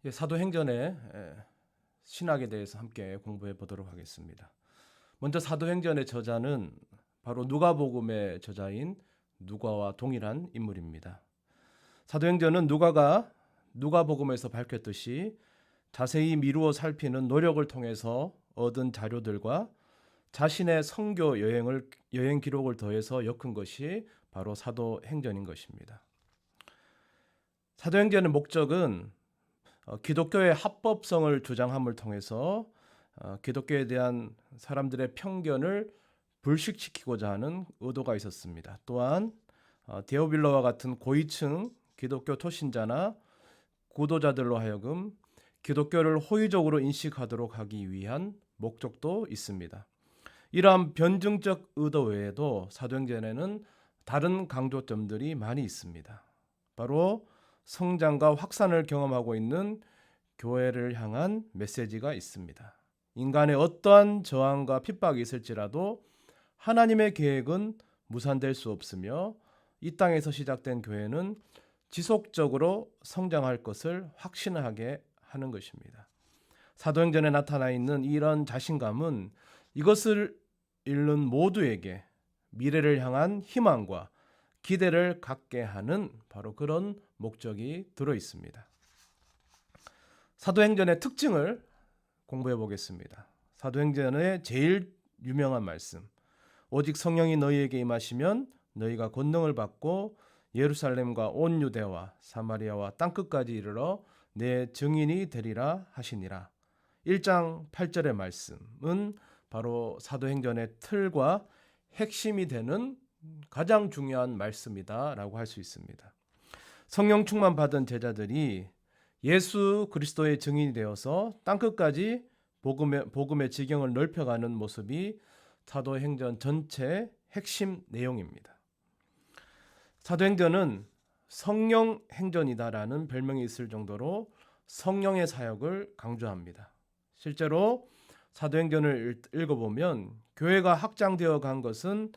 사도행전의 신학에 대해서 함께 공부해 보도록 하겠습니다. 먼저 사도행전의 저자는 바로 누가복음의 저자인 누가와 동일한 인물입니다. 사도행전은 누가가 누가복음에서 밝혔듯이 자세히 미루어 살피는 노력을 통해서 얻은 자료들과 자신의 선교 여행 기록을 더해서 엮은 것이 바로 사도행전인 것입니다. 사도행전의 목적은 기독교의 합법성을 주장함을 통해서 기독교에 대한 사람들의 편견을 불식시키고자 하는 의도가 있었습니다. 또한 데오빌러와 같은 고위층 기독교 토신자나 구도자들로 하여금 기독교를 호의적으로 인식하도록 하기 위한 목적도 있습니다. 이러한 변증적 의도 외에도 사도행전에는 다른 강조점들이 많이 있습니다. 바로 성장과 확산을 경험하고 있는 교회를 향한 메시지가 있습니다. 인간의 어떠한 저항과 핍박이 있을지라도 하나님의 계획은 무산될 수 없으며 이 땅에서 시작된 교회는 지속적으로 성장할 것을 확신하게 하는 것입니다. 사도행전에 나타나 있는 이런 자신감은 이것을 읽는 모두에게 미래를 향한 희망과 기대를 갖게 하는 바로 그런 목적이 들어 있습니다. 사도행전의 특징을 공부해 보겠습니다. 사도행전의 제일 유명한 말씀, 오직 성령이 너희에게 임하시면 너희가 권능을 받고 예루살렘과 온 유대와 사마리아와 땅끝까지 이르러 내 증인이 되리라 하시니라. 1장 8절의 말씀은 바로 사도행전의 틀과 핵심이 되는 가장 중요한 말씀이다라고 할 수 있습니다. 성령 충만 받은 제자들이 예수 그리스도의 증인이 되어서 땅끝까지 복음의 지경을 넓혀가는 모습이 사도행전 전체의 핵심 내용입니다. 사도행전은 성령 행전이다라는 별명이 있을 정도로 성령의 사역을 강조합니다. 실제로 사도행전을 읽어보면 교회가 확장되어 간 것은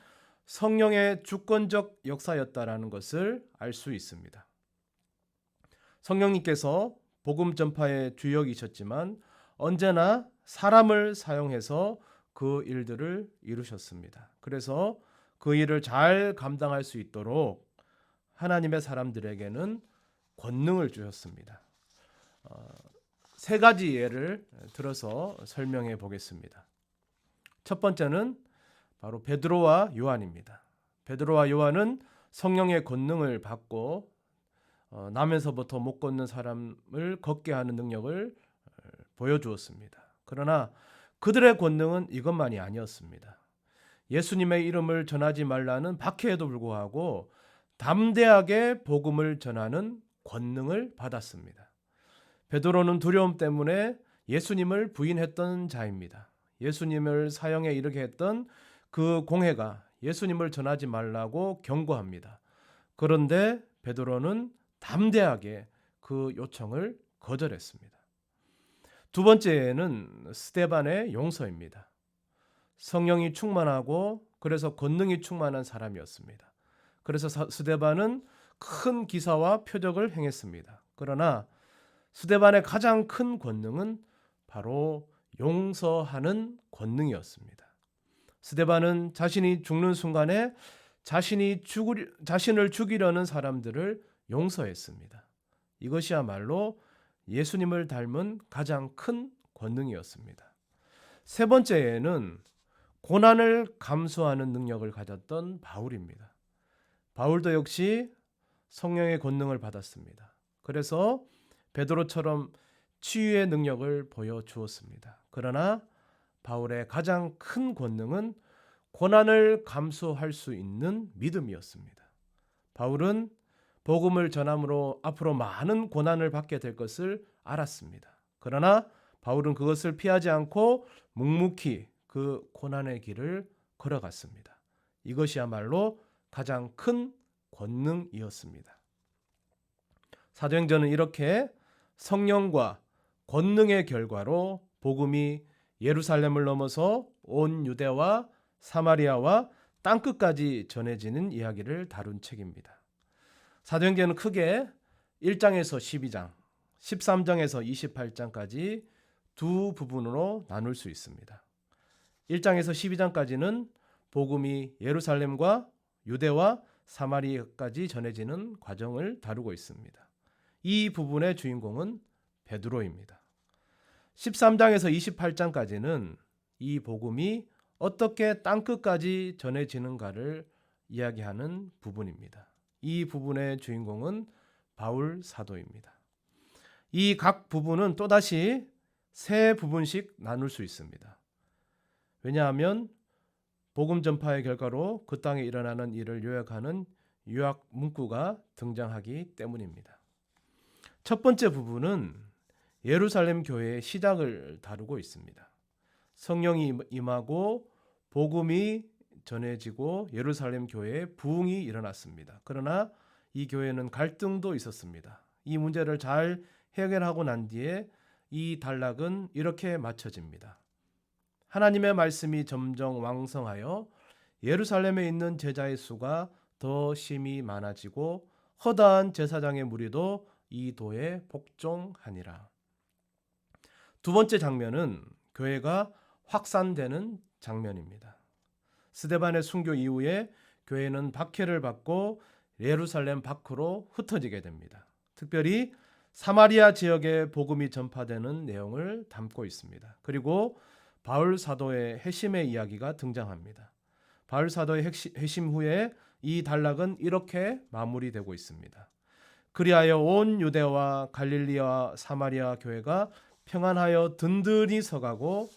성령의 주권적 역사였다라는 것을 알 수 있습니다. 성령님께서 복음 전파의 주역이셨지만 언제나 사람을 사용해서 그 일들을 이루셨습니다. 그래서 그 일을 잘 감당할 수 있도록 하나님의 사람들에게는 권능을 주셨습니다. 세 가지 예를 들어서 설명해 보겠습니다. 첫 번째는 바로 베드로와 요한입니다. 베드로와 요한은 성령의 권능을 받고 남에서부터 못 걷는 사람을 걷게 하는 능력을 보여주었습니다. 그러나 그들의 권능은 이것만이 아니었습니다. 예수님의 이름을 전하지 말라는 박해에도 불구하고 담대하게 복음을 전하는 권능을 받았습니다. 베드로는 두려움 때문에 예수님을 부인했던 자입니다. 예수님을 사형에 이르게 했던 그 공회가 예수님을 전하지 말라고 경고합니다. 그런데 베드로는 담대하게 그 요청을 거절했습니다. 두 번째는 스데반의 용서입니다. 성령이 충만하고 그래서 권능이 충만한 사람이었습니다. 그래서 스데반은 큰 기사와 표적을 행했습니다. 그러나 스데반의 가장 큰 권능은 바로 용서하는 권능이었습니다. 스데반은 자신이 죽는 순간에 자신을 죽이려는 사람들을 용서했습니다. 이것이야말로 예수님을 닮은 가장 큰 권능이었습니다. 세 번째에는 고난을 감수하는 능력을 가졌던 바울입니다. 바울도 역시 성령의 권능을 받았습니다. 그래서 베드로처럼 치유의 능력을 보여주었습니다. 그러나 바울의 가장 큰 권능은 고난을 감수할 수 있는 믿음이었습니다. 바울은 복음을 전함으로 앞으로 많은 고난을 받게 될 것을 알았습니다. 그러나 바울은 그것을 피하지 않고 묵묵히 그 고난의 길을 걸어갔습니다. 이것이야말로 가장 큰 권능이었습니다. 사도행전은 이렇게 성령과 권능의 결과로 복음이 예루살렘을 넘어서 온 유대와 사마리아와 땅끝까지 전해지는 이야기를 다룬 책입니다. 사도행전은 크게 1장에서 12장, 13장에서 28장까지 두 부분으로 나눌 수 있습니다. 1장에서 12장까지는 복음이 예루살렘과 유대와 사마리아까지 전해지는 과정을 다루고 있습니다. 이 부분의 주인공은 베드로입니다. 13장에서 28장까지는 이 복음이 어떻게 땅끝까지 전해지는가를 이야기하는 부분입니다. 이 부분의 주인공은 바울 사도입니다. 이 각 부분은 또다시 세 부분씩 나눌 수 있습니다. 왜냐하면 복음 전파의 결과로 그 땅에 일어나는 일을 요약하는 요약 문구가 등장하기 때문입니다. 첫 번째 부분은 예루살렘 교회의 시작을 다루고 있습니다. 성령이 임하고 복음이 전해지고 예루살렘 교회에 부흥이 일어났습니다. 그러나 이 교회는 갈등도 있었습니다. 이 문제를 잘 해결하고 난 뒤에 이 단락은 이렇게 맞춰집니다. 하나님의 말씀이 점점 왕성하여 예루살렘에 있는 제자의 수가 더 심히 많아지고 허다한 제사장의 무리도 이 도에 복종하니라. 두 번째 장면은 교회가 확산되는 장면입니다. 스데반의 순교 이후에 교회는 박해를 받고 예루살렘 밖으로 흩어지게 됩니다. 특별히 사마리아 지역에 복음이 전파되는 내용을 담고 있습니다. 그리고 바울 사도의 회심의 이야기가 등장합니다. 바울 사도의 회심 후에 이 단락은 이렇게 마무리되고 있습니다. 그리하여 온 유대와 갈릴리와 사마리아 교회가 평안하여 든든히 서가고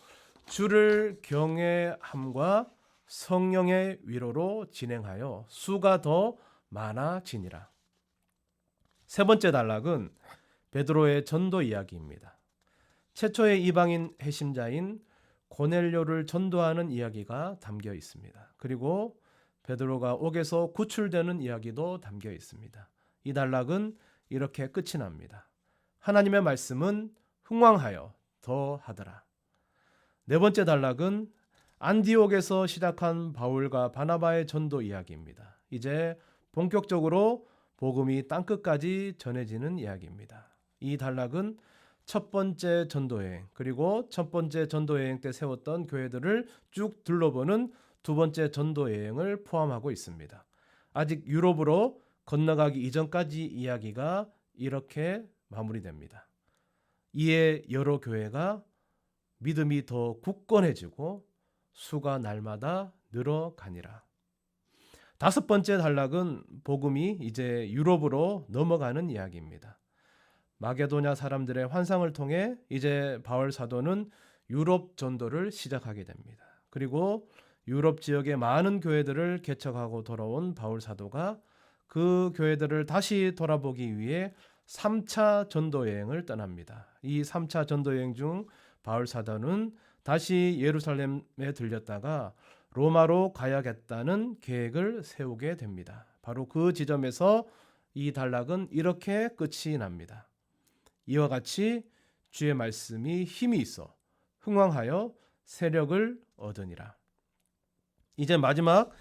주를 경외함과 성령의 위로로 진행하여 수가 더 많아지니라. 세 번째 단락은 베드로의 전도 이야기입니다. 최초의 이방인 회심자인 고넬료를 전도하는 이야기가 담겨 있습니다. 그리고 베드로가 옥에서 구출되는 이야기도 담겨 있습니다. 이 단락은 이렇게 끝이 납니다. 하나님의 말씀은 흥왕하여 더하더라. 네 번째 단락은 안디옥에서 시작한 바울과 바나바의 전도 이야기입니다. 이제 본격적으로 복음이 땅끝까지 전해지는 이야기입니다. 이 단락은 첫 번째 전도여행 그리고 첫 번째 전도여행 때 세웠던 교회들을 쭉 둘러보는 두 번째 전도여행을 포함하고 있습니다. 아직 유럽으로 건너가기 이전까지 이야기가 이렇게 마무리됩니다. 이에 여러 교회가 믿음이 더 굳건해지고 수가 날마다 늘어가니라. 다섯 번째 단락은 복음이 이제 유럽으로 넘어가는 이야기입니다. 마게도냐 사람들의 환상을 통해 이제 바울 사도는 유럽 전도를 시작하게 됩니다. 그리고 유럽 지역의 많은 교회들을 개척하고 돌아온 바울 사도가 그 교회들을 다시 돌아보기 위해 3차 전도 여행을 떠납니다. 이 3차 전도 여행 중 바울 사도는 다시 예루살렘에 들렸다가 로마로 가야겠다는 계획을 세우게 됩니다. 바로 그 지점에서 이 단락은 이렇게 끝이 납니다. 이와 같이 주의 말씀이 힘이 있어 흥왕하여 세력을 얻으니라. 이제 마지막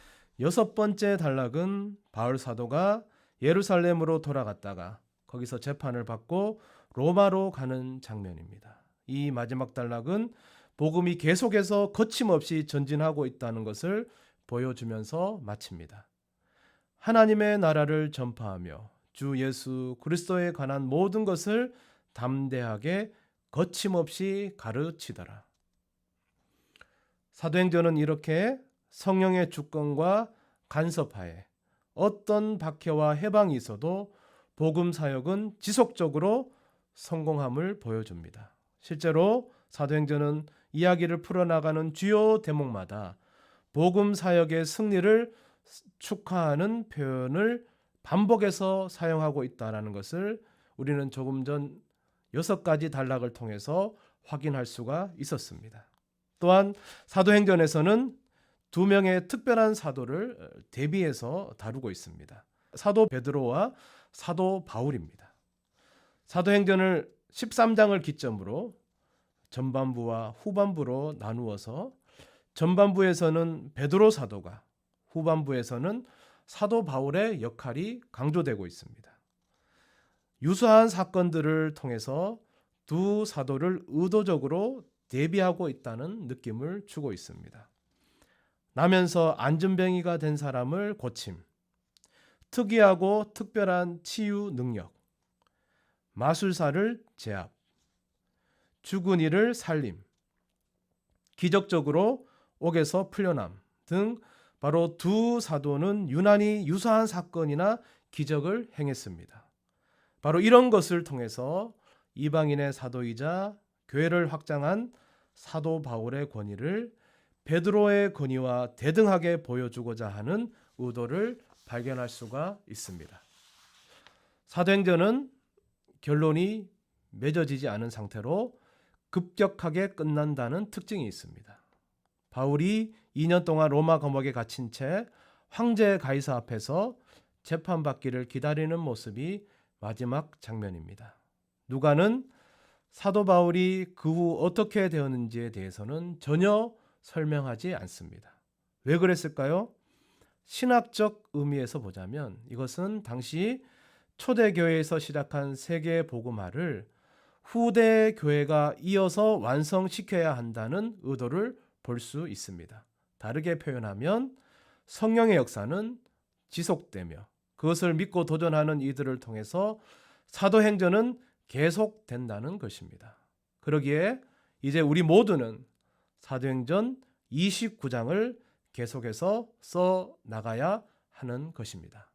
여섯 번째 단락은 바울 사도가 예루살렘으로 돌아갔다가 거기서 재판을 받고 로마로 가는 장면입니다. 이 마지막 단락은 복음이 계속해서 거침없이 전진하고 있다는 것을 보여주면서 마칩니다. 하나님의 나라를 전파하며 주 예수 그리스도에 관한 모든 것을 담대하게 거침없이 가르치더라. 사도행전은 이렇게 성령의 주권과 간섭하에 어떤 박해와 해방이 있어도 복음 사역은 지속적으로 성공함을 보여줍니다. 실제로 사도행전은 이야기를 풀어나가는 주요 대목마다 복음 사역의 승리를 축하하는 표현을 반복해서 사용하고 있다는 것을 우리는 조금 전 6가지 단락을 통해서 확인할 수가 있었습니다. 또한 사도행전에서는 2명의 특별한 사도를 대비해서 다루고 있습니다. 사도 베드로와 사도 바울입니다. 사도행전을 13장을 기점으로 전반부와 후반부로 나누어서 전반부에서는 베드로 사도가, 후반부에서는 사도 바울의 역할이 강조되고 있습니다. 유사한 사건들을 통해서 두 사도를 의도적으로 대비하고 있다는 느낌을 주고 있습니다. 나면서 안전병이가 된 사람을 고침, 특이하고 특별한 치유 능력, 마술사를 제압, 죽은 이를 살림, 기적적으로 옥에서 풀려남 등 바로 두 사도는 유난히 유사한 사건이나 기적을 행했습니다. 바로 이런 것을 통해서 이방인의 사도이자 교회를 확장한 사도 바울의 권위를 베드로의 권위와 대등하게 보여주고자 하는 의도를 발견할 수가 있습니다. 사도행전은 결론이 맺어지지 않은 상태로 급격하게 끝난다는 특징이 있습니다. 바울이 2년 동안 로마 감옥에 갇힌 채 황제 가이사 앞에서 재판받기를 기다리는 모습이 마지막 장면입니다. 누가는 사도 바울이 그 후 어떻게 되었는지에 대해서는 전혀 설명하지 않습니다. 왜 그랬을까요? 신학적 의미에서 보자면 이것은 당시 초대교회에서 시작한 세계 복음화를 후대 교회가 이어서 완성시켜야 한다는 의도를 볼 수 있습니다. 다르게 표현하면 성령의 역사는 지속되며 그것을 믿고 도전하는 이들을 통해서 사도행전은 계속된다는 것입니다. 그러기에 이제 우리 모두는 사도행전 29장을 계속해서 써 나가야 하는 것입니다.